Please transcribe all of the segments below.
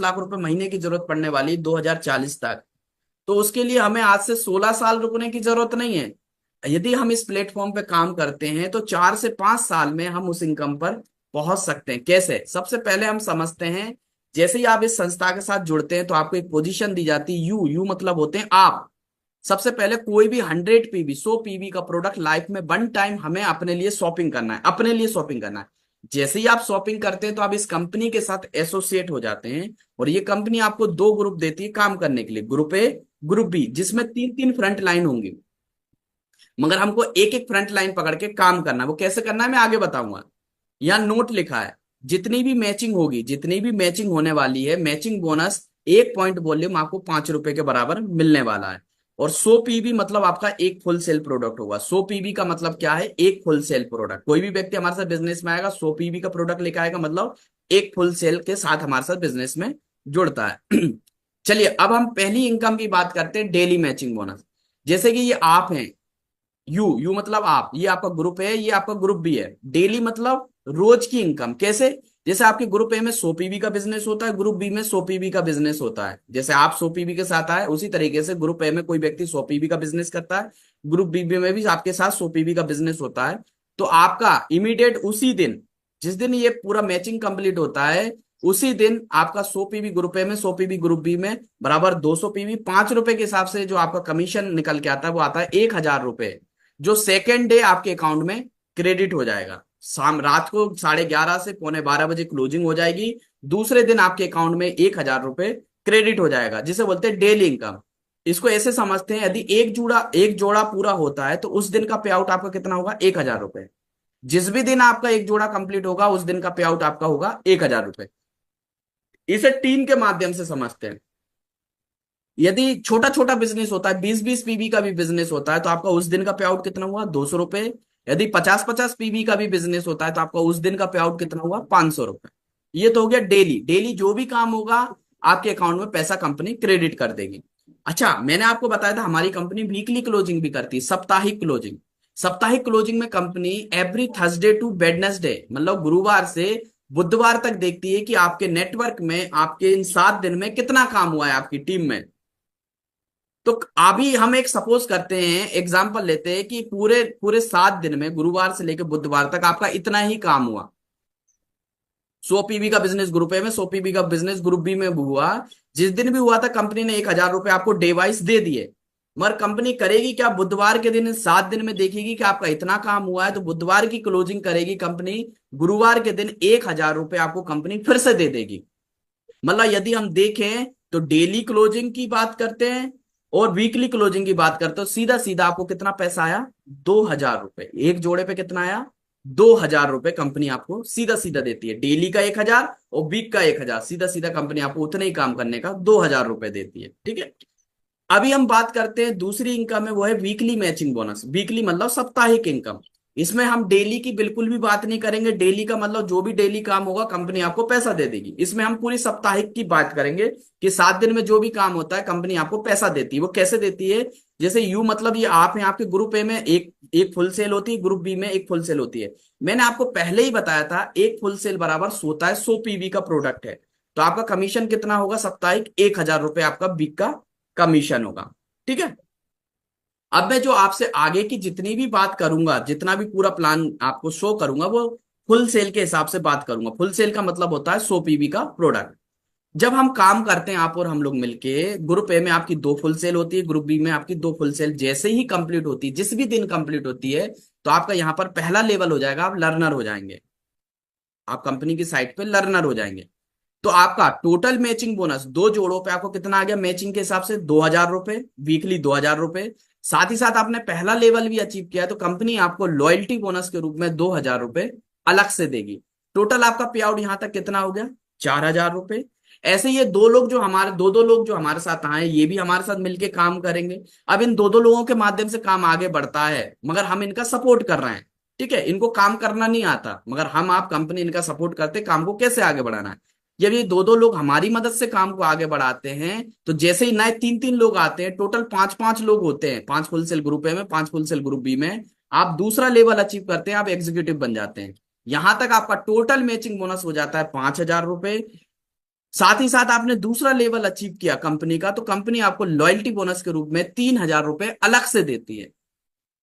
लाख रुपए महीने की जरूरत पड़ने वाली 2040 तक। तो उसके लिए हमें आज से 16 साल रुकने की जरूरत नहीं है। यदि हम इस प्लेटफॉर्म पे काम करते हैं तो 4 से 5 साल में हम उस इनकम पर पहुंच सकते हैं। कैसे? सबसे पहले हम समझते हैं। जैसे ही आप इस संस्था के साथ जुड़ते हैं तो आपको एक पोजीशन दी जाती है। यू यू मतलब होते हैं आप। सबसे पहले कोई भी 100 पीवी 100 पीवी का प्रोडक्ट लाइफ में वन टाइम हमें अपने लिए शॉपिंग करना है, अपने लिए शॉपिंग करना है। जैसे ही आप शॉपिंग करते हैं तो आप इस कंपनी के साथ एसोसिएट हो जाते हैं। और ये कंपनी आपको दो ग्रुप देती है काम करने के लिए, ग्रुप ए, ग्रुप बी, जिसमें तीन तीन फ्रंट लाइन होंगी। मगर हमको एक एक फ्रंट लाइन पकड़ के काम करना है। वो कैसे करना है मैं आगे बताऊंगा। यहाँ नोट लिखा है, जितनी भी मैचिंग होगी, जितनी भी मैचिंग होने वाली है, मैचिंग बोनस 1 पॉइंट वॉल्यूम आपको 5 रुपए के बराबर मिलने वाला है। और 100 पीवी मतलब आपका एक फुल सेल प्रोडक्ट होगा। 100 पीवी का मतलब क्या है? एक फुल सेल प्रोडक्ट। कोई भी व्यक्ति हमारे साथ बिजनेस में आएगा 100 पीवी का प्रोडक्ट लेकर आएगा, मतलब एक फुल सेल के साथ हमारे साथ बिजनेस में जुड़ता है। चलिए अब हम पहली इनकम की बात करते हैं, डेली मैचिंग बोनस। जैसे कि ये आप हैं, यू यू मतलब आप, ये आपका ग्रुप है, ये आपका ग्रुप बी है। डेली मतलब रोज की इनकम। कैसे? जैसे आपके ग्रुप ए में 100 पीवी का बिजनेस होता है, ग्रुप बी में 100 पीवी का बिजनेस होता है। जैसे आप 100 पीवी के साथ आए, उसी तरीके से ग्रुप ए में कोई व्यक्ति 100 पीवी का बिजनेस करता है, ग्रुप बी में भी आपके साथ 100 पीवी का बिजनेस होता है। तो आपका इमीडिएट उसी दिन, जिस दिन ये पूरा मैचिंग कंप्लीट होता है, उसी दिन आपका 100 पीवी ग्रुप ए में, 100 पीवी ग्रुप बी में बराबर 200 पीवी, 5 रुपए के हिसाब से जो आपका कमीशन निकल के आता है वो आता है 1,000 रुपए, जो सेकेंड डे आपके अकाउंट में क्रेडिट हो जाएगा। शाम रात को 11:30 से पौने 12 बजे क्लोजिंग हो जाएगी। दूसरे दिन आपके अकाउंट में 1,000 रुपए क्रेडिट हो जाएगा, जिसे बोलते हैं डेली इनकम। इसको ऐसे समझते हैं, यदि एक जोड़ा पूरा होता है तो उस दिन का पे आउट आपका कितना होगा? 1,000 रुपए। जिस भी दिन आपका एक जोड़ा कंप्लीट होगा उस दिन का पे आउट आपका होगा 1,000 रुपए। इसे टीम के माध्यम से समझते हैं। यदि छोटा छोटा बिजनेस होता है, 20-20 पीवी का भी बिजनेस होता है, तो आपका उस दिन का पे आउट कितना हुआ? 200 रुपए। यदि 50-50 पीवी का भी बिजनेस होता है तो आपका उस दिन का पे आउट कितना हुआ? 500 रुपए। ये तो हो गया डेली। डेली जो भी काम होगा आपके अकाउंट में पैसा कंपनी क्रेडिट कर देगी। अच्छा, मैंने आपको बताया था हमारी कंपनी वीकली क्लोजिंग भी करती है, साप्ताहिक क्लोजिंग। साप्ताहिक क्लोजिंग में company every Thursday to Wednesday, मतलब गुरुवार से बुधवार तक देखती है कि आपके नेटवर्क में आपके इन 7 दिन में कितना काम हुआ है आपकी टीम में। तो अभी हम एक सपोज करते हैं, एग्जांपल लेते हैं कि पूरे पूरे 7 दिन में गुरुवार से लेकर बुधवार तक आपका इतना ही काम हुआ। 100 पीवी का बिजनेस ग्रुप ए में, 100 पीवी का बिजनेस ग्रुप बी में भी हुआ। जिस दिन भी हुआ था कंपनी ने 1,000 रुपए आपको डे वाइज दे दिए। मगर कंपनी करेगी क्या? बुधवार के दिन, इन 7 दिन में देखेगी कि आपका इतना काम हुआ है, तो बुधवार की क्लोजिंग करेगी कंपनी। गुरुवार के दिन 1,000 रुपए आपको कंपनी फिर से दे देगी। मतलब यदि हम देखें तो डेली क्लोजिंग की बात करते हैं और वीकली क्लोजिंग की बात करते हो, सीधा सीधा आपको कितना पैसा आया? 2,000 रुपए। एक जोड़े पे कितना आया? 2,000 रुपए कंपनी आपको सीधा सीधा देती है। डेली का 1,000 और वीक का 1,000, सीधा सीधा कंपनी आपको उतने ही काम करने का 2,000 रुपए देती है। ठीक है। अभी हम बात करते हैं दूसरी इनकम है, वो है वीकली मैचिंग बोनस। वीकली मतलब साप्ताहिक इनकम। इसमें हम डेली की बिल्कुल भी बात नहीं करेंगे। डेली का मतलब जो भी डेली काम होगा कंपनी आपको पैसा दे देगी। इसमें हम पूरी साप्ताहिक की बात करेंगे कि 7 दिन में जो भी काम होता है कंपनी आपको पैसा देती है। वो कैसे देती है? जैसे यू मतलब ये आप हैं, आपके ग्रुप ए में एक एक फुल सेल होती है, ग्रुप बी में एक फुल सेल होती है। मैंने आपको पहले ही बताया था एक फुल सेल बराबर होता है 100 पीवी का प्रोडक्ट है। तो आपका कमीशन कितना होगा साप्ताहिक? 1,000 रुपए आपका वीक का कमीशन होगा। ठीक है। अब मैं जो आपसे आगे की जितनी भी बात करूंगा, जितना भी पूरा प्लान आपको शो करूंगा, वो फुल सेल के हिसाब से बात करूंगा। फुल सेल का मतलब होता है 100 पीवी का प्रोडक्ट। जब हम काम करते हैं आप और हम लोग मिलके, ग्रुप ए में आपकी 2 फुल सेल होती है, ग्रुप बी में आपकी 2 फुल सेल जैसे ही कंप्लीट होती है, जिस भी दिन कंप्लीट होती है, तो आपका यहां पर पहला लेवल हो जाएगा, आप लर्नर हो जाएंगे। आप कंपनी की साइट पे लर्नर हो जाएंगे। तो आपका टोटल मैचिंग बोनस दो जोड़ों पे आपको कितना आ गया? मैचिंग के हिसाब से 2,000 रुपए, वीकली 2,000 रुपए। साथ ही साथ आपने पहला लेवल भी अचीव किया है, तो कंपनी आपको लॉयल्टी बोनस के रूप में 2,000 रुपए अलग से देगी। टोटल आपका पे आउट यहां तक कितना हो गया? 4,000 रुपए। ऐसे ये दो लोग जो हमारे दो दो लोग जो हमारे साथ आए, ये भी हमारे साथ मिलके काम करेंगे। अब इन दो दो लोगों के माध्यम से काम आगे बढ़ता है, मगर हम इनका सपोर्ट कर रहे हैं। ठीक है। इनको काम करना नहीं आता, मगर हम आप कंपनी इनका सपोर्ट करते काम को कैसे आगे बढ़ाना है। जब ये दो दो लोग हमारी मदद से काम को आगे बढ़ाते हैं, तो जैसे ही नए 3-3 लोग आते हैं, टोटल 5-5 लोग होते हैं, 5 फुल सेल ग्रुप ए में, 5 फुल सेल ग्रुप बी में। आप दूसरा लेवल अचीव करते हैं, आप एग्जीक्यूटिव बन जाते हैं। यहां तक आपका टोटल मैचिंग बोनस हो जाता है 5,000 रुपए। साथ ही साथ आपने दूसरा लेवल अचीव किया कंपनी का, तो कंपनी आपको लॉयल्टी बोनस के रूप में 3,000 रुपए अलग से देती है।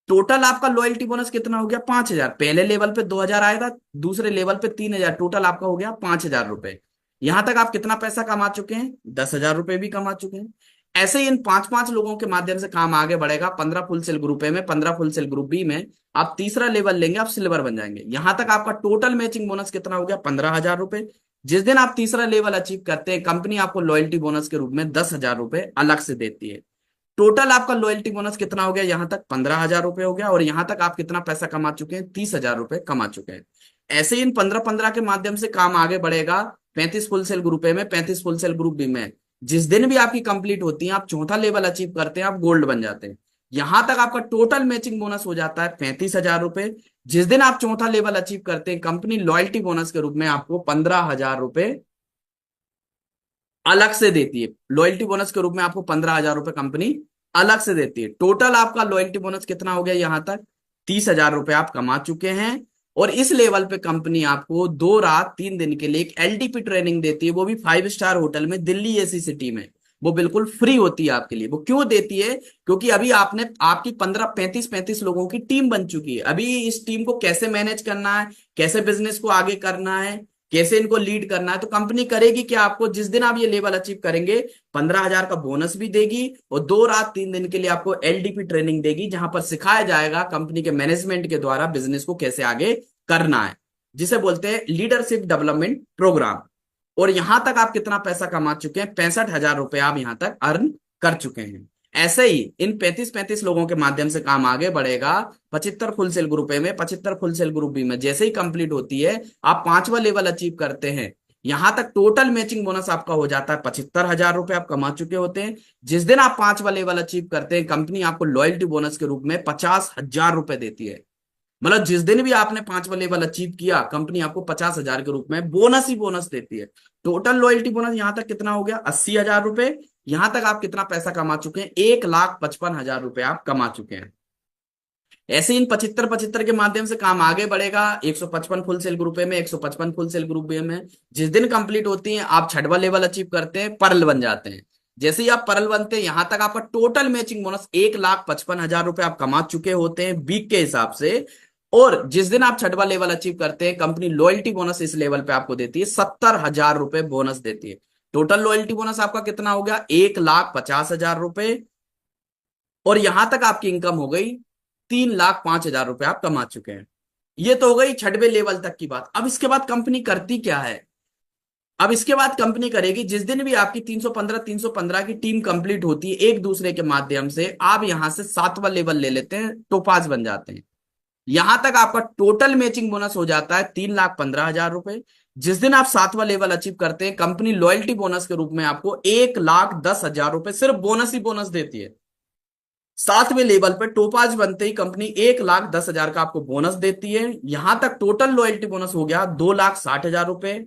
टोटल आपका लॉयल्टी बोनस कितना हो गया? 5,000। पहले लेवल पे 2,000 आया था, दूसरे लेवल पे 3,000, टोटल आपका हो गया 5,000 रुपए। यहां तक आप कितना पैसा कमा चुके हैं? 10,000 रुपए भी कमा चुके हैं। ऐसे ही इन पांच पांच लोगों के माध्यम से काम आगे बढ़ेगा। 15 फुल सेल ग्रुप ए में, 15 फुल सेल ग्रुप बी में आप तीसरा लेवल लेंगे, आप सिल्वर बन जाएंगे। यहां तक आपका टोटल मैचिंग बोनस कितना हो गया? 15,000 रुपए। जिस दिन आप तीसरा लेवल अचीव करते हैं, कंपनी आपको लॉयल्टी बोनस के रूप में 10,000 रुपए अलग से देती है। टोटल आपका लॉयल्टी बोनस कितना हो गया? यहां तक 15,000 रुपए हो गया। और यहां तक आप कितना पैसा कमा चुके हैं? 30,000 रुपए कमा चुके हैं। ऐसे ही इन 15-15 के माध्यम से काम आगे बढ़ेगा। 35 फुल सेल ग्रुप ए में, 35 फुल सेल ग्रुप बी में। जिस दिन भी आपकी कंप्लीट होती है, आप चौथा लेवल अचीव करते हैं, आप गोल्ड बन जाते हैं। यहां तक आपका टोटल मैचिंग बोनस हो जाता है 35,000 रुपए। जिस दिन आप चौथा लेवल अचीव करते हैं, कंपनी लॉयल्टी बोनस के रूप में आपको 15,000 रुपए अलग से देती है। लॉयल्टी बोनस के रूप में आपको 15,000 रुपए कंपनी अलग से देती है। टोटल आपका लॉयल्टी बोनस कितना हो गया? यहां तक 30,000 रुपए आप कमा चुके हैं। और इस लेवल पे कंपनी आपको 2 रात 3 दिन के लिए एक एलटीपी ट्रेनिंग देती है, वो भी 5 स्टार होटल में, दिल्ली ऐसी सिटी में। वो बिल्कुल फ्री होती है आपके लिए। वो क्यों देती है? क्योंकि अभी आपने आपकी 15 35 लोगों की टीम बन चुकी है। अभी इस टीम को कैसे मैनेज करना है, कैसे बिजनेस को आगे करना है, कैसे इनको लीड करना है, तो कंपनी करेगी क्या? आपको जिस दिन आप ये लेवल अचीव करेंगे, 15,000 का बोनस भी देगी और 2 रात 3 दिन के लिए आपको एलडीपी ट्रेनिंग देगी, जहां पर सिखाया जाएगा कंपनी के मैनेजमेंट के द्वारा बिजनेस को कैसे आगे करना है, जिसे बोलते हैं लीडरशिप डेवलपमेंट प्रोग्राम। और यहां तक आप कितना पैसा कमा चुके हैं? 65,000 रुपए आप यहां तक अर्न कर चुके हैं। ऐसे ही इन 35-35 लोगों के माध्यम से काम आगे बढ़ेगा। 75 फुल सेल ग्रुप ए में, 75 फुल सेल ग्रुप बी में जैसे ही कंप्लीट होती है, आप पांचवा लेवल अचीव करते हैं, यहां तक टोटल मैचिंग बोनस आपका हो जाता है 75,000 रुपए आप कमा चुके होते हैं। जिस दिन आप पांचवा लेवल अचीव करते हैं, कंपनी आपको लॉयल्टी बोनस के रूप में 50,000 रुपए देती है। मतलब जिस दिन भी आपने पांचवा लेवल अचीव किया, कंपनी आपको 50,000 के रूप में बोनस ही बोनस देती है। टोटल लॉयल्टी बोनस यहां तक कितना हो गया? 80,000 रुपए। यहां तक आप कितना पैसा कमा चुके हैं? 1,55,000 रुपए आप कमा चुके हैं। ऐसे इन 75-75 के माध्यम से काम आगे बढ़ेगा। 155 फुल सेल ग्रुप ए में, 155 फुल सेल ग्रुप बी में जिस दिन कंप्लीट होती है, आप छठवा लेवल अचीव करते हैं, पर्ल बन जाते हैं। जैसे ही आप पर्ल बनते हैं, यहां तक आपका टोटल मैचिंग बोनस 1,55,000 रुपए आप कमा चुके होते हैं वीक के हिसाब से। और जिस दिन आप छठवा लेवल अचीव करते हैं, कंपनी लॉयल्टी बोनस इस लेवल पे आपको देती है, 70,000 रुपए बोनस देती है। टोटल लॉयल्टी बोनस आपका कितना हो गया? 1,50,000 रुपए। और यहां तक आपकी इनकम हो गई 3,05,000 रुपए आप कमा चुके हैं। ये तो हो गई छठवें लेवल तक की बात। अब इसके बाद कंपनी करती क्या है? अब इसके बाद कंपनी करेगी, जिस दिन भी आपकी 315 की टीम कंप्लीट होती है, एक दूसरे के माध्यम से आप यहां से सातवां लेवल ले लेते हैं, टोपाज बन जाते हैं। यहां तक आपका टोटल मैचिंग बोनस हो जाता है 3,15,000 रुपए। जिस दिन आप सातवां लेवल अचीव करते हैं, कंपनी लॉयल्टी बोनस के रूप में आपको 1,10,000 रुपए सिर्फ बोनस ही बोनस देती है। सातवें लेवल पे टोपाज बनते ही कंपनी 1,10,000 का आपको बोनस देती है। यहां तक टोटल लॉयल्टी बोनस हो गया 2,60,000 रुपए।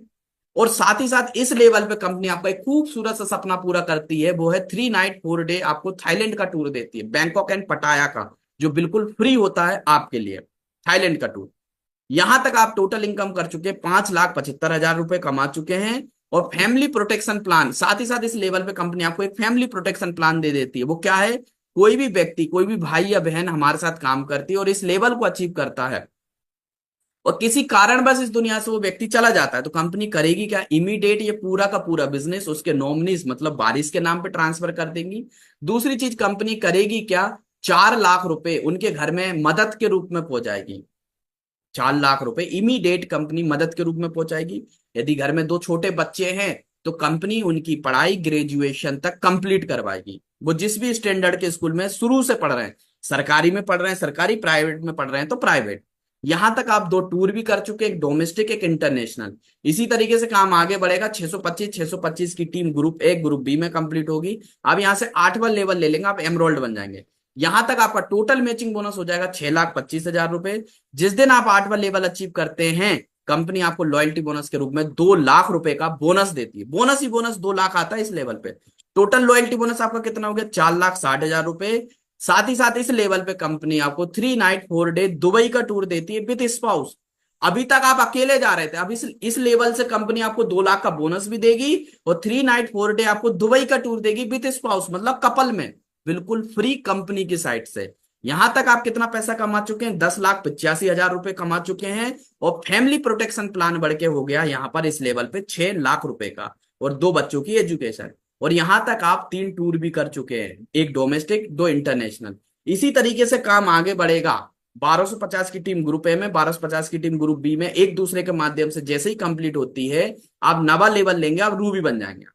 और साथ ही साथ इस लेवल पे कंपनी आपका एक खूबसूरत सा सपना पूरा करती है, वो है 3 नाइट 4 डे आपको थाईलैंड का टूर देती है, बैंकॉक एंड पटाया का, जो बिल्कुल फ्री होता है आपके लिए, थाईलैंड का टूर। यहां तक आप टोटल इनकम कर चुके, 5,75,000 रुपए कमा चुके हैं। और फैमिली प्रोटेक्शन प्लान, साथ ही साथ इस लेवल पे कंपनी आपको एक फैमिली प्रोटेक्शन प्लान दे देती है। वो क्या है? कोई भी व्यक्ति, कोई भी भाई या बहन हमारे साथ काम करती है और इस लेवल को अचीव करता है, और किसी कारण बस इस दुनिया से वो व्यक्ति चला जाता है, तो कंपनी करेगी क्या? इमीडिएट ये पूरा का पूरा बिजनेस उसके नॉमिनीज मतलब वारिस के नाम पे ट्रांसफर कर देंगी। दूसरी चीज कंपनी करेगी क्या? 4 लाख रुपए उनके घर में मदद के रूप में पहुंचाएगी। 4 लाख रुपए इमीडिएट कंपनी मदद के रूप में पहुंचाएगी। यदि घर में 2 छोटे बच्चे हैं, तो कंपनी उनकी पढ़ाई ग्रेजुएशन तक कंप्लीट करवाएगी। वो जिस भी स्टैंडर्ड के स्कूल में शुरू से पढ़ रहे हैं, सरकारी में पढ़ रहे हैं सरकारी, प्राइवेट में पढ़ रहे हैं तो प्राइवेट। यहां तक आप 2 टूर भी कर चुके, एक डोमेस्टिक एक इंटरनेशनल। इसी तरीके से काम आगे बढ़ेगा। 625 की team group A group B में कंप्लीट होगी। अब यहां से आठवां लेवल ले लेंगे, आप एमरोल्ड बन जाएंगे। यहां तक आपका टोटल मैचिंग बोनस हो जाएगा 6,25,000 रुपए। जिस दिन आप आठवां लेवल अचीव करते हैं, कंपनी आपको लॉयल्टी बोनस के रूप में 2 लाख रुपए का बोनस देती है। बोनस ही बोनस 2 लाख आता है इस लेवल पे। टोटल लॉयल्टी बोनस आपका कितना हो गया? 4,60,000 रुपए। साथ ही साथ इस लेवल पे कंपनी आपको 3 नाइट 4 डे दुबई का टूर देती है विद स्पाउस। अभी तक आप अकेले जा रहे थे, अब इस लेवल से कंपनी आपको 2 लाख का बोनस भी देगी और 3 नाइट 4 डे आपको दुबई का टूर देगी विथ स्पाउस, मतलब कपल में, बिल्कुल फ्री कंपनी की साइड से। यहां तक आप कितना पैसा कमा चुके हैं? 10,85,000 रुपए कमा चुके हैं। और फैमिली प्रोटेक्शन प्लान बढ़ के हो गया यहां पर इस लेवल पे 6 लाख रुपए का, और 2 बच्चों की एजुकेशन। और यहां तक आप 3 टूर भी कर चुके हैं, एक डोमेस्टिक, 2 इंटरनेशनल। इसी तरीके से काम आगे बढ़ेगा। 1250 की टीम ग्रुप ए में, 1250 की टीम ग्रुप बी में, एक दूसरे के माध्यम से जैसे ही कंप्लीट होती है, आप नवा लेवल लेंगे, आप रूबी बन जाएंगे।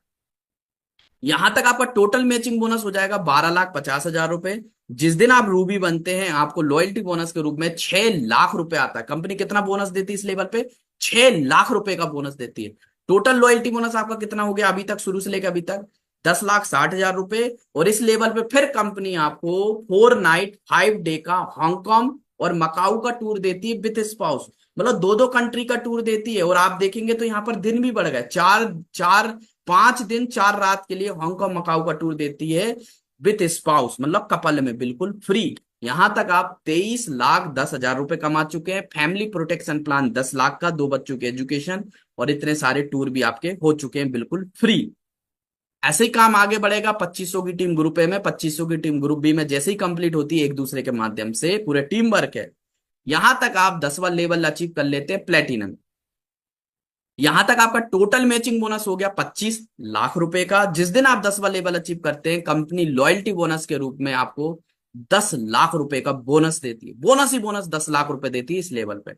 यहां तक आपका टोटल मैचिंग बोनस हो जाएगा 12,50,000 रुपए। जिस दिन आप रूबी बनते हैं, आपको लॉयल्टी बोनस के रूप में 6 लाख रुपए आता है। कंपनी कितना बोनस देती है इस लेवल पे? 6 लाख रुपए का बोनस देती है। टोटल लॉयल्टी बोनस आपका कितना हो गया अभी तक, शुरू से लेकर अभी तक? 10,60,000 रुपए। और इस लेवल पे फिर कंपनी आपको 4 नाइट 5 डे का हांगकांग और मकाऊ का टूर देती है विथ स्पाउस, मतलब 2 2 कंट्री का टूर देती है। और आप देखेंगे तो यहाँ पर दिन भी बढ़ गए, 5 दिन 4 रात के लिए हांगकांग मकाऊ का टूर देती है विथ स्पाउस, मतलब कपल में, बिल्कुल फ्री। यहां तक आप 23,10,000 रुपए कमा चुके हैं। फैमिली प्रोटेक्शन प्लान 10 लाख का, 2 बच्चों की एजुकेशन, और इतने सारे टूर भी आपके हो चुके हैं बिल्कुल फ्री। ऐसे ही काम आगे बढ़ेगा। 2500 की टीम ग्रुप ए में, 2500 की टीम ग्रुप बी में जैसे ही कंप्लीट होती है, एक दूसरे के माध्यम से पूरे टीम वर्क है। यहां तक आप 10वां लेवल अचीव कर लेते हैं प्लेटिनम। यहां तक आपका टोटल मैचिंग बोनस हो गया 25 लाख रुपए का। जिस दिन आप 10वां लेवल अचीव करते हैं, कंपनी लॉयल्टी बोनस के रूप में आपको 10 लाख रुपए का बोनस देती है। बोनस ही बोनस 10 लाख रुपए देती है इस लेवल पे।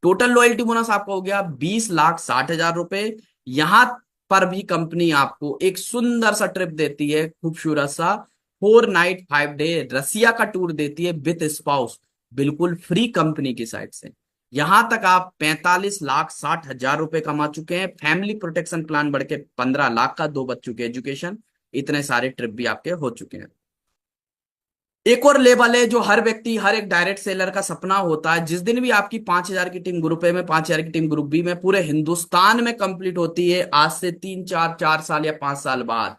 टोटल लॉयल्टी बोनस आपका हो गया 20,60,000 रुपए। यहां पर भी कंपनी आपको एक सुंदर सा ट्रिप देती है, खूबसूरत सा 4 नाइट 5 डे रसिया का टूर देती है विथ स्पाउस, बिल्कुल फ्री कंपनी की साइड से। यहां तक आप 45,60,000 रुपए कमा चुके हैं। फैमिली प्रोटेक्शन प्लान बढ़ के 15 लाख का, 2 बच्चों की एजुकेशन, इतने सारे ट्रिप भी आपके हो चुके हैं। एक और लेवल है जो हर व्यक्ति, हर एक डायरेक्ट सेलर का सपना होता है। जिस दिन भी आपकी 5,000 की टीम ग्रुप ए में, 5,000 की टीम ग्रुप बी में पूरे हिंदुस्तान में कंप्लीट होती है, आज से 3 4 4 साल या 5 साल बाद,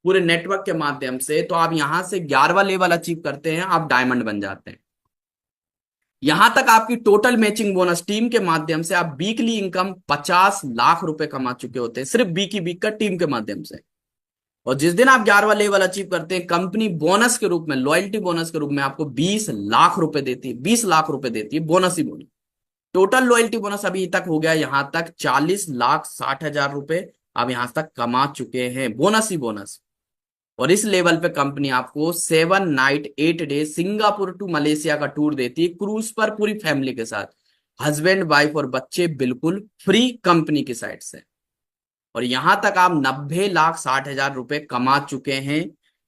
पूरे नेटवर्क के माध्यम से, तो आप यहां से 11वां लेवल अचीव करते हैं, आप डायमंड बन जाते हैं। यहां तक आपकी टोटल मैचिंग बोनस टीम के माध्यम से, आप वीकली इनकम 50 लाख रुपए कमा चुके होते हैं, सिर्फ वीक की वीक का टीम के माध्यम से। और जिस दिन आप 11वां लेवल अचीव करते हैं, कंपनी बोनस के रूप में, लॉयल्टी बोनस के रूप में आपको 20 लाख रुपए देती है, 20 लाख रुपए देती है, बोनस ही बोनस। टोटल लॉयल्टी बोनस अभी तक हो गया यहां तक 40,60,000 रुपए, आप यहां तक कमा चुके हैं, बोनस ही बोनस। और इस लेवल पे कंपनी आपको 7 night 8 day Singapore to Malaysia का टूर देती है, क्रूज पर, पूरी फैमिली के साथ, हस्बैंड वाइफ और बच्चे, बिल्कुल फ्री कंपनी की साइड से। और यहां तक आप 90,60,000 रुपए कमा चुके हैं।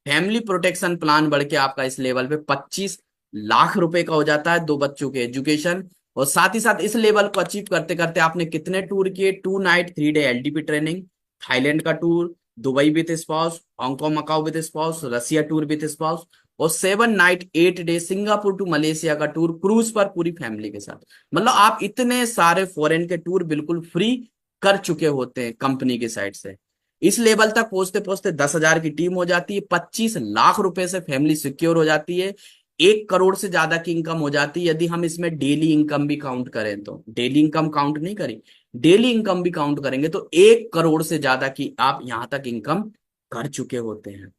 फैमिली प्रोटेक्शन प्लान बढ़ के आपका इस लेवल पे 25 लाख रुपए का हो जाता है, 2 बच्चों के एजुकेशन। और साथ ही साथ इस लेवल को अचीव करते करते आपने कितने टूर किए? 2 night 3 day LDP training, Thailand का tour, Dubai with spouse, Hong Kong Macau with spouse, Russia tour with spouse, और 7 night 8 day Singapore to Malaysia का टूर, क्रूज पर, पूरी फैमिली के साथ। मतलब आप इतने सारे फॉरेन के टूर बिल्कुल फ्री कर चुके होते हैं कंपनी की साइड से। इस लेवल तक पहुंचते पहुंचते 10,000 की टीम हो जाती है, 25 लाख रुपए से फैमिली सिक्योर हो जाती है, 1 करोड़ से ज्यादा की इनकम हो जाती है। यदि हम इसमें डेली इनकम भी काउंट करें, तो डेली इनकम काउंट नहीं करें, डेली इनकम भी काउंट करेंगे तो 1 करोड़ से ज्यादा की आप यहां तक इनकम कर चुके होते हैं।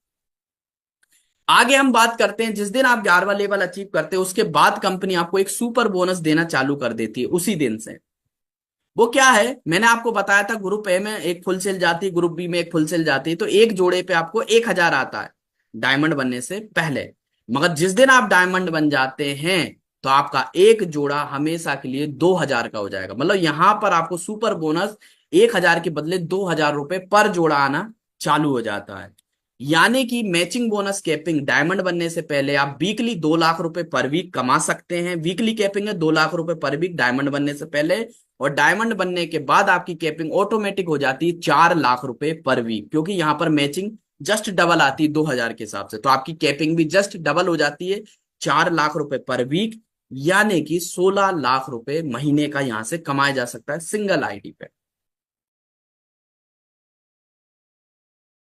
आगे हम बात करते हैं, जिस दिन आप 11वां लेवल अचीव करते हैं, उसके बाद कंपनी आपको एक सुपर बोनस देना चालू कर देती है उसी दिन से। वो क्या है? मैंने आपको बताया था, ग्रुप ए में एक फुल सेल जाती है, ग्रुप बी में एक फुल सेल जाती है, तो एक जोड़े पे आपको 1,000 आता है डायमंड बनने से पहले। मगर जिस दिन आप डायमंड बन जाते हैं, तो आपका एक जोड़ा हमेशा के लिए 2,000 का हो जाएगा। मतलब यहां पर आपको सुपर बोनस 1,000 के बदले 2,000 रुपए पर जोड़ा आना चालू हो जाता है। यानी कि मैचिंग बोनस कैपिंग डायमंड बनने से पहले आप वीकली 2 लाख रुपए पर वीक कमा सकते हैं। वीकली कैपिंग है 2 लाख रुपए पर वीक डायमंड बनने से पहले, और डायमंड बनने के बाद आपकी कैपिंग ऑटोमेटिक हो जाती है 4 लाख रुपए पर वीक, क्योंकि यहां पर मैचिंग जस्ट डबल आती है 2,000 के हिसाब से, तो आपकी कैपिंग भी जस्ट डबल हो जाती है 4 लाख रुपए पर वीक। यानी कि 16 लाख रुपए महीने का यहां से कमाया जा सकता है सिंगल आईडी पे।